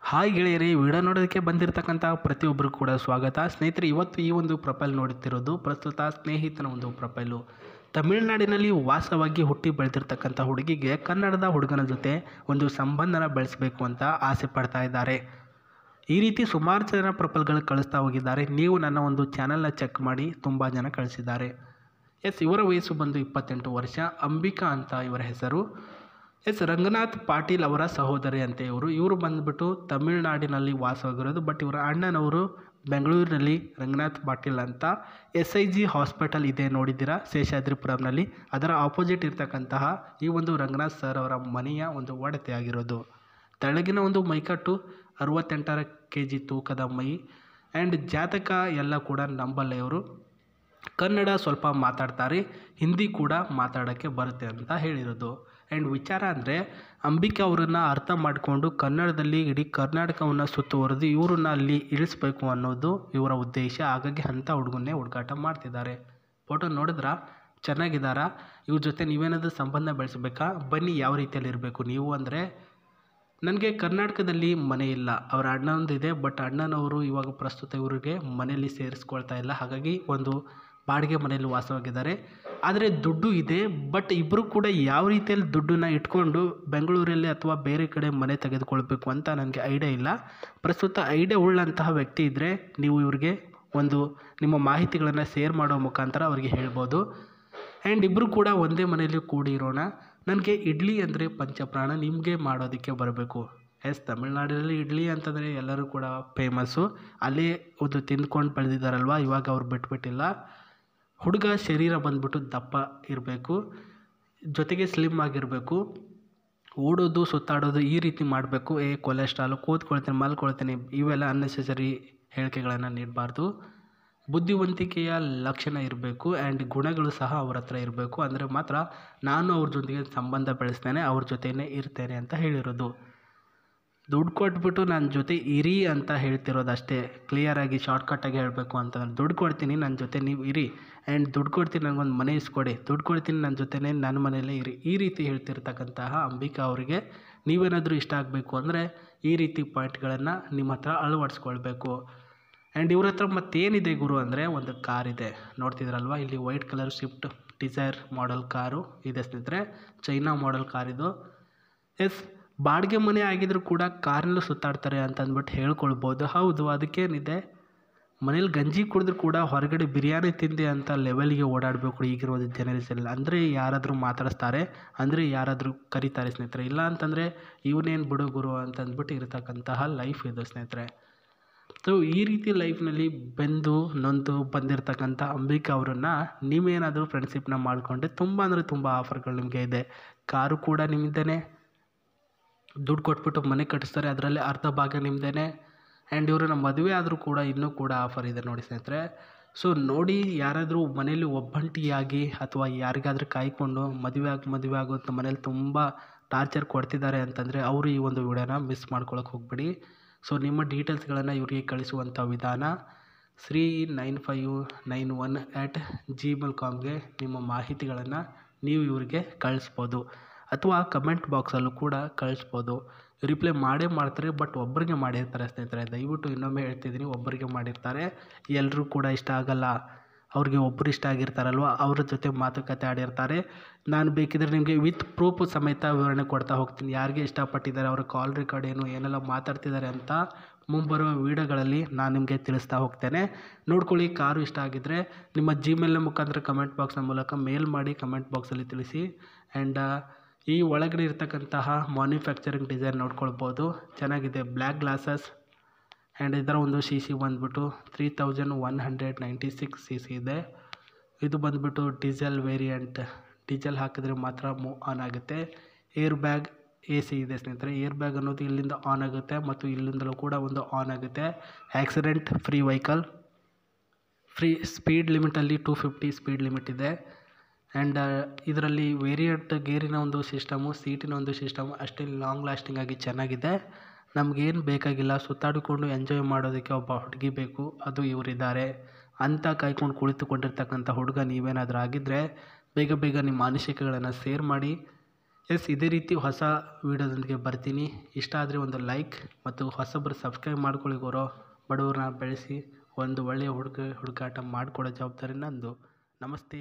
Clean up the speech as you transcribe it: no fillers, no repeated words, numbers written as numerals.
Hi ಗೆಳೆಯರಿ, video ನೋಡೋದಕ್ಕೆ ಬಂದಿರತಕ್ಕಂಥ ಪ್ರತಿಯೊಬ್ಬರು ಕೂಡ ಸ್ವಾಗತ. ಸ್ನೇಹಿತರೆ, ಇವತ್ತು ಈ ಒಂದು ಪ್ರೊಫೈಲ್ ನೋಡುತ್ತಿರೋದು ಪ್ರಸ್ತುತ ಸ್ನೇಹಿತನ ಒಂದು ಪ್ರೊಫೈಲು. ತಮಿಳುನಾಡಿನಲ್ಲಿ ವಾಸವಾಗಿ ಹುಟ್ಟಿ ಬೆಳೆದಿರ್ತಕ್ಕಂಥ ಹುಡುಗಿಗೆ ಕನ್ನಡದ ಹುಡುಗನ ಜೊತೆ ಒಂದು ಸಂಬಂಧನ ಬೆಳೆಸಬೇಕು ಅಂತ ಆಸೆ ಪಡ್ತಾ ಇದ್ದಾರೆ. ಈ ರೀತಿ ಸುಮಾರು ಜನ ಪ್ರೊಫೈಲ್ಗಳು ಕಳಿಸ್ತಾ ಹೋಗಿದ್ದಾರೆ. ನೀವು ನನ್ನ ಒಂದು ಚಾನಲ್ನ ಚೆಕ್ ಮಾಡಿ, ತುಂಬ ಜನ ಕಳಿಸಿದ್ದಾರೆ. ಇವರ ವಯಸ್ಸು ಬಂದು 28 ವರ್ಷ. ಅಂಬಿಕಾ ಅಂತ ಇವರ ಹೆಸರು. ರಂಗನಾಥ್ ಪಾಟೀಲ್ ಅವರ ಸಹೋದರಿ ಅಂತ ಇವರು ಬಂದುಬಿಟ್ಟು ತಮಿಳುನಾಡಿನಲ್ಲಿ ವಾಸವಾಗಿರೋದು. ಬಟ್ ಇವರ ಅಣ್ಣನವರು ಬೆಂಗಳೂರಿನಲ್ಲಿ ರಂಗನಾಥ್ ಪಾಟೀಲ್ ಅಂತ SIG ಹಾಸ್ಪಿಟಲ್ ಇದೆ ನೋಡಿದ್ದೀರಾ, ಶೇಷಾದ್ರಿಪುರಂನಲ್ಲಿ. ಅದರ ಆಪೋಸಿಟ್ ಇರ್ತಕ್ಕಂತಹ ಈ ಒಂದು ರಂಗನಾಥ್ ಸರ್ ಅವರ ಮನೆಯ ಒಂದು ಒಡತೆ ಆಗಿರೋದು. ತೆಳಗಿನ ಒಂದು ಮೈಕಟ್ಟು, 68 kg ತೂಕದ ಮೈ ಆ್ಯಂಡ್ ಜಾತಕ ಎಲ್ಲ ಕೂಡ ನಂಬಲ್ಲ ಇವರು. ಕನ್ನಡ ಸ್ವಲ್ಪ ಮಾತಾಡ್ತಾರೆ, ಹಿಂದಿ ಕೂಡ ಮಾತಾಡೋಕ್ಕೆ ಬರುತ್ತೆ ಅಂತ ಹೇಳಿರೋದು. ಆ್ಯಂಡ್ ವಿಚಾರ ಅಂದರೆ, ಅಂಬಿಕಾ ಅವರನ್ನು ಅರ್ಥ ಮಾಡಿಕೊಂಡು ಕನ್ನಡದಲ್ಲಿ ಇಡೀ ಕರ್ನಾಟಕವನ್ನು ಸುತ್ತುವರೆದು ಇವರನ್ನ ಅಲ್ಲಿ ಇಳಿಸ್ಬೇಕು ಅನ್ನೋದು ಇವರ ಉದ್ದೇಶ. ಹಾಗಾಗಿ ಅಂಥ ಹುಡುಗನ್ನೇ ಹುಡುಕಾಟ ಮಾಡ್ತಿದ್ದಾರೆ. ಫೋಟೋ ನೋಡಿದ್ರಾ, ಚೆನ್ನಾಗಿದ್ದಾರಾ? ಇವ್ರ ಜೊತೆ ನೀವೇನಾದರೂ ಸಂಬಂಧ ಬೆಳೆಸಬೇಕಾ? ಬನ್ನಿ, ಯಾವ ರೀತಿಯಲ್ಲಿ ಇರಬೇಕು ನೀವು ಅಂದರೆ, ನನಗೆ ಕರ್ನಾಟಕದಲ್ಲಿ ಮನೆ ಇಲ್ಲ, ಅವರ ಅಣ್ಣನೊಂದಿದೆ. ಬಟ್ ಅಣ್ಣನವರು ಇವಾಗ ಪ್ರಸ್ತುತ ಇವರಿಗೆ ಮನೆಯಲ್ಲಿ ಸೇರಿಸ್ಕೊಳ್ತಾ ಇಲ್ಲ. ಹಾಗಾಗಿ ಒಂದು ಬಾಡಿಗೆ ಮನೆಯಲ್ಲಿ ವಾಸವಾಗಿದ್ದಾರೆ. ಆದರೆ ದುಡ್ಡು ಇದೆ. ಬಟ್ ಇಬ್ಬರು ಕೂಡ ಯಾವ ರೀತಿಯಲ್ಲಿ ದುಡ್ಡನ್ನ ಇಟ್ಕೊಂಡು ಬೆಂಗಳೂರಲ್ಲಿ ಅಥವಾ ಬೇರೆ ಕಡೆ ಮನೆ ತೆಗೆದುಕೊಳ್ಬೇಕು ಅಂತ ನನಗೆ ಐಡಿಯಾ ಇಲ್ಲ. ಪ್ರಸ್ತುತ ಐಡಿಯಾ ಉಳ್ಳಂತಹ ವ್ಯಕ್ತಿ ಇದ್ದರೆ ನೀವು ಇವ್ರಿಗೆ ಒಂದು ನಿಮ್ಮ ಮಾಹಿತಿಗಳನ್ನು ಶೇರ್ ಮಾಡೋ ಮುಖಾಂತರ ಅವರಿಗೆ ಹೇಳ್ಬೋದು. ಆ್ಯಂಡ್ ಇಬ್ಬರು ಕೂಡ ಒಂದೇ ಮನೆಯಲ್ಲಿ ಕೂಡಿರೋಣ. ನನಗೆ ಇಡ್ಲಿ ಅಂದರೆ ಪಂಚಪ್ರಾಣ, ನಿಮಗೆ ಮಾಡೋದಕ್ಕೆ ಬರಬೇಕು. ತಮಿಳ್ನಾಡಿನಲ್ಲಿ ಇಡ್ಲಿ ಅಂತಂದರೆ ಎಲ್ಲರೂ ಕೂಡ ಫೇಮಸ್ಸು. ಅಲ್ಲೇ ಒಂದು ತಿಂದ್ಕೊಂಡು ಬೆಳೆದಿದ್ದಾರಲ್ವ, ಇವಾಗ ಅವ್ರು ಬಿಟ್ಬಿಟ್ಟಿಲ್ಲ. ಹುಡುಗ ಶರೀರ ಬಂದ್ಬಿಟ್ಟು ದಪ್ಪ ಇರಬೇಕು, ಜೊತೆಗೆ ಸ್ಲಿಮ್ ಆಗಿರಬೇಕು. ಓಡೋದು ಸುತ್ತಾಡೋದು ಈ ರೀತಿ ಮಾಡಬೇಕು. ಕೊಲೆಸ್ಟ್ರಾಲು, ಕೂತ್ಕೊಳ್ತೀನಿ, ಮಲ್ಕೊಳ್ತೀನಿ, ಇವೆಲ್ಲ ಅನ್ನೆಸೆಸರಿ ಹೇಳಿಕೆಗಳನ್ನು ನೀಡಬಾರ್ದು. ಬುದ್ಧಿವಂತಿಕೆಯ ಲಕ್ಷಣ ಇರಬೇಕು ಆ್ಯಂಡ್ ಗುಣಗಳು ಸಹ ಅವ್ರ ಹತ್ರ ಇರಬೇಕು. ಅಂದರೆ ಮಾತ್ರ ನಾನು ಅವ್ರ ಜೊತೆಗೆ ಸಂಬಂಧ ಬೆಳೆಸ್ತೇನೆ, ಅವ್ರ ಜೊತೆಯೇ ಇರ್ತೇನೆ ಅಂತ ಹೇಳಿರೋದು. ದುಡ್ಡು ಕೊಟ್ಬಿಟ್ಟು ನನ್ನ ಜೊತೆ ಇರಿ ಅಂತ ಹೇಳ್ತಿರೋದು ಅಷ್ಟೇ. ಕ್ಲಿಯರಾಗಿ ಶಾರ್ಟ್ಕಟ್ಟಾಗಿ ಹೇಳಬೇಕು ಅಂತಂದ್ರೆ, ದುಡ್ಡು ಕೊಡ್ತೀನಿ, ನನ್ನ ಜೊತೆ ನೀವು ಇರಿ. ಆ್ಯಂಡ್ ದುಡ್ಡು ಕೊಡ್ತೀನಿ, ನನಗೊಂದು ಮನೆ ಇಸ್ಕೊಡಿ, ದುಡ್ಡು ಕೊಡ್ತೀನಿ, ನನ್ನ ಜೊತೆನೇ ನನ್ನ ಮನೆಯಲ್ಲೇ ಇರಿ. ಈ ರೀತಿ ಹೇಳ್ತಿರ್ತಕ್ಕಂತಹ ಅಂಬಿಕಾ ಅವರಿಗೆ ನೀವೇನಾದರೂ ಇಷ್ಟ ಆಗಬೇಕು ಅಂದರೆ ಈ ರೀತಿ ಪಾಯಿಂಟ್ಗಳನ್ನು ನಿಮ್ಮ ಹತ್ರ ಅಳವಡಿಸ್ಕೊಳ್ಬೇಕು. ಆ್ಯಂಡ್ ಇವ್ರ ಹತ್ರ ಮತ್ತೇನಿದೆ ಗುರು ಅಂದರೆ, ಒಂದು ಕಾರ್ ಇದೆ ನೋಡ್ತಿದ್ರಲ್ವ, ಇಲ್ಲಿ white colour Swift Dzire model car ಇದೆ ಸ್ನೇಹಿತರೆ. ಚೈನಾ ಮಾಡೆಲ್ ಕಾರಿದು. ಬಾಡಿಗೆ ಮನೆ ಆಗಿದ್ರು ಕೂಡ ಕಾರಲ್ಲೂ ಸುತ್ತಾಡ್ತಾರೆ ಅಂತ ಅಂದ್ಬಿಟ್ಟು ಹೇಳ್ಕೊಳ್ಬೋದು. ಹೌದು, ಅದಕ್ಕೇನಿದೆ, ಮನೇಲಿ ಗಂಜಿ ಕುಡಿದ್ರೂ ಕೂಡ ಹೊರಗಡೆ ಬಿರಿಯಾನಿ ತಿಂದೆ ಅಂತ ಲೆವೆಲ್ಗೆ ಓಡಾಡಬೇಕು ಈಗಿರೋದು ಜನರೇಷನಲ್ಲಿ. ಅಂದರೆ ಯಾರಾದರೂ ಮಾತಾಡಿಸ್ತಾರೆ, ಅಂದರೆ ಯಾರಾದರೂ ಕರೀತಾರೆ ಸ್ನೇಹಿತರೆ. ಇಲ್ಲ ಅಂತಂದರೆ ಇವನೇನು ಬಿಡು ಗುರು ಅಂತಂದ್ಬಿಟ್ಟು ಇರತಕ್ಕಂತಹ ಲೈಫ್ ಇದು ಸ್ನೇಹಿತರೆ. ಸೊ ಈ ರೀತಿ ಲೈಫ್ನಲ್ಲಿ ಬೆಂದು ನೊಂದು ಬಂದಿರತಕ್ಕಂಥ ಅಂಬಿಕಾ ಅವರನ್ನು ನೀವೇನಾದರೂ ಫ್ರೆಂಡ್ಶಿಪ್ನ ಮಾಡಿಕೊಂಡ್ರೆ ತುಂಬ ಅಂದರೆ ತುಂಬ ಆಫರ್ಗಳು ನಿಮಗೆ ಇದೆ. ಕಾರು ಕೂಡ ನಿಮ್ಮದೇ, ದುಡ್ಡು ಕೊಟ್ಬಿಟ್ಟು ಮನೆ ಕಟ್ಟಿಸ್ತಾರೆ, ಅದರಲ್ಲಿ ಅರ್ಧ ಭಾಗ ನಿಮ್ಮದೇ. ಆ್ಯಂಡ್ ಇವ್ರನ್ನ ಮದುವೆ ಆದರೂ ಕೂಡ ಇನ್ನೂ ಕೂಡ ಆಫರ್ ಇದೆ ನೋಡಿ ಸ್ನೇಹಿತರೆ. ಸೊ ನೋಡಿ, ಯಾರಾದರೂ ಮನೇಲಿ ಒಬ್ಬಂಟಿಯಾಗಿ ಅಥವಾ ಯಾರಿಗಾದರೂ ಕಾಯ್ಕೊಂಡು ಮದುವೆ ಆಗುತ್ತೆ, ಮನೇಲಿ ತುಂಬ ಟಾರ್ಚರ್ ಕೊಡ್ತಿದ್ದಾರೆ ಅಂತಂದರೆ ಅವರು ಈ ಒಂದು ವಿಡಿಯೋನ ಮಿಸ್ ಮಾಡ್ಕೊಳಕ್ಕೆ ಹೋಗ್ಬೇಡಿ. ಸೊ ನಿಮ್ಮ ಡೀಟೇಲ್ಸ್ಗಳನ್ನು ಇವರಿಗೆ ಕಳಿಸುವಂಥ ವಿಧಾನ 3991@gmail.comಗೆ ನಿಮ್ಮ ಮಾಹಿತಿಗಳನ್ನು ನೀವು ಇವರಿಗೆ ಕಳಿಸ್ಬೋದು, ಅಥವಾ ಕಮೆಂಟ್ ಬಾಕ್ಸಲ್ಲೂ ಕೂಡ ಕಳಿಸ್ಬೋದು. ರಿಪ್ಲೈ ಮಾಡೇ ಮಾಡ್ತಾರೆ, ಬಟ್ ಒಬ್ಬರಿಗೆ ಮಾಡಿರ್ತಾರೆ ಸ್ನೇಹಿತರೆ. ದಯವಿಟ್ಟು ಇನ್ನೊಮ್ಮೆ ಹೇಳ್ತಿದ್ದೀನಿ, ಒಬ್ಬರಿಗೆ ಮಾಡಿರ್ತಾರೆ. ಎಲ್ಲರೂ ಕೂಡ ಇಷ್ಟ ಆಗಲ್ಲ. ಅವ್ರಿಗೆ ಒಬ್ಬರು ಇಷ್ಟ ಆಗಿರ್ತಾರಲ್ವ, ಅವ್ರ ಜೊತೆ ಮಾತುಕತೆ ಆಡಿರ್ತಾರೆ. ನಾನು ಬೇಕಿದ್ರೆ ನಿಮಗೆ ವಿತ್ ಪ್ರೂಫ್ ಸಮೇತ ವಿವರಣೆ ಕೊಡ್ತಾ ಹೋಗ್ತೀನಿ. ಯಾರಿಗೆ ಇಷ್ಟಪಟ್ಟಿದ್ದಾರೆ, ಅವ್ರ ಕಾಲ್ ರೆಕಾರ್ಡ್ ಏನೆಲ್ಲ ಮಾತಾಡ್ತಿದ್ದಾರೆ ಅಂತ ಮುಂಬರುವ ವೀಡಿಯೋಗಳಲ್ಲಿ ನಾನು ನಿಮಗೆ ತಿಳಿಸ್ತಾ ಹೋಗ್ತೇನೆ. ನೋಡ್ಕೊಳ್ಳಿ. ಕಾರು ಇಷ್ಟ ಆಗಿದ್ದರೆ ನಿಮ್ಮ ಜಿಮೇಲ್ನ ಮುಖಾಂತರ ಕಮೆಂಟ್ ಬಾಕ್ಸ್ನ ಮೂಲಕ ಮೇಲ್ ಮಾಡಿ ಕಮೆಂಟ್ ಬಾಕ್ಸಲ್ಲಿ ತಿಳಿಸಿ. ಆ್ಯಂಡ್ ಈ ಒಳಗಡೆ ಇರ್ತಕ್ಕಂತಹ ಮ್ಯಾನುಫ್ಯಾಕ್ಚರಿಂಗ್ ಡಿಸೈನ್ ನೋಡ್ಕೊಳ್ಬೋದು, ಚೆನ್ನಾಗಿದೆ. ಬ್ಲ್ಯಾಕ್ ಗ್ಲಾಸಸ್ ಆ್ಯಂಡ್ ಇದರ ಒಂದು CC ಬಂದುಬಿಟ್ಟು 3196 CC ಇದೆ. ಇದು ಬಂದುಬಿಟ್ಟು ಡೀಸೆಲ್ ವೇರಿಯಂಟ್. ಡೀಸೆಲ್ ಹಾಕಿದ್ರೆ ಮಾತ್ರ ಮೂವ್ ಆನ್ ಆಗುತ್ತೆ. ಏರ್ ಬ್ಯಾಗ್ AC ಇದೆ ಸ್ನೇಹಿತರೆ. ಏರ್ ಬ್ಯಾಗ್ ಅನ್ನೋದು ಇಲ್ಲಿಂದ ಆನ್ ಆಗುತ್ತೆ ಮತ್ತು ಇಲ್ಲಿಂದಲೂ ಕೂಡ ಒಂದು ಆನ್ ಆಗುತ್ತೆ. Accident free vehicle. Free speed ಲಿಮಿಟಲ್ಲಿ 250 ಸ್ಪೀಡ್ ಲಿಮಿಟ್ ಇದೆ. ಆ್ಯಂಡ್ ಇದರಲ್ಲಿ ವೇರಿಯಂಟ್ ಗೇರಿನ ಒಂದು ಸಿಸ್ಟಮು, ಸೀಟಿನ ಒಂದು ಸಿಸ್ಟಮು ಅಷ್ಟೇ ಲಾಂಗ್ ಲಾಸ್ಟಿಂಗ್ ಆಗಿ ಚೆನ್ನಾಗಿದೆ. ನಮಗೇನು ಬೇಕಾಗಿಲ್ಲ, ಸುತ್ತಾಡಿಕೊಂಡು ಎಂಜಾಯ್ ಮಾಡೋದಕ್ಕೆ ಒಬ್ಬ ಹುಡುಗಿ ಬೇಕು, ಅದು ಇವರಿದ್ದಾರೆ ಅಂತ ಕಾಯ್ಕೊಂಡು ಕುಳಿತುಕೊಂಡಿರ್ತಕ್ಕಂಥ ಹುಡುಗ ನೀವೇನಾದರೂ ಆಗಿದ್ದರೆ ಬೇಗ ನಿಮ್ಮ ಅನಿಸಿಕೆಗಳನ್ನು ಶೇರ್ ಮಾಡಿ. ಇದೇ ರೀತಿ ಹೊಸ ವೀಡಿಯೋದೊಂದಿಗೆ ಬರ್ತೀನಿ. ಇಷ್ಟ ಆದರೆ ಒಂದು ಲೈಕ್ ಮತ್ತು ಹೊಸಬರು ಸಬ್ಸ್ಕ್ರೈಬ್ ಮಾಡ್ಕೊಳ್ಳಿ ಗುರು. ಬಡವ್ರನ್ನ ಬೆಳೆಸಿ ಒಂದು ಒಳ್ಳೆಯ ಹುಡುಕಾಟ ಮಾಡಿಕೊಡೋ ಜವಾಬ್ದಾರಿ ನಂದು. ನಮಸ್ತೆ.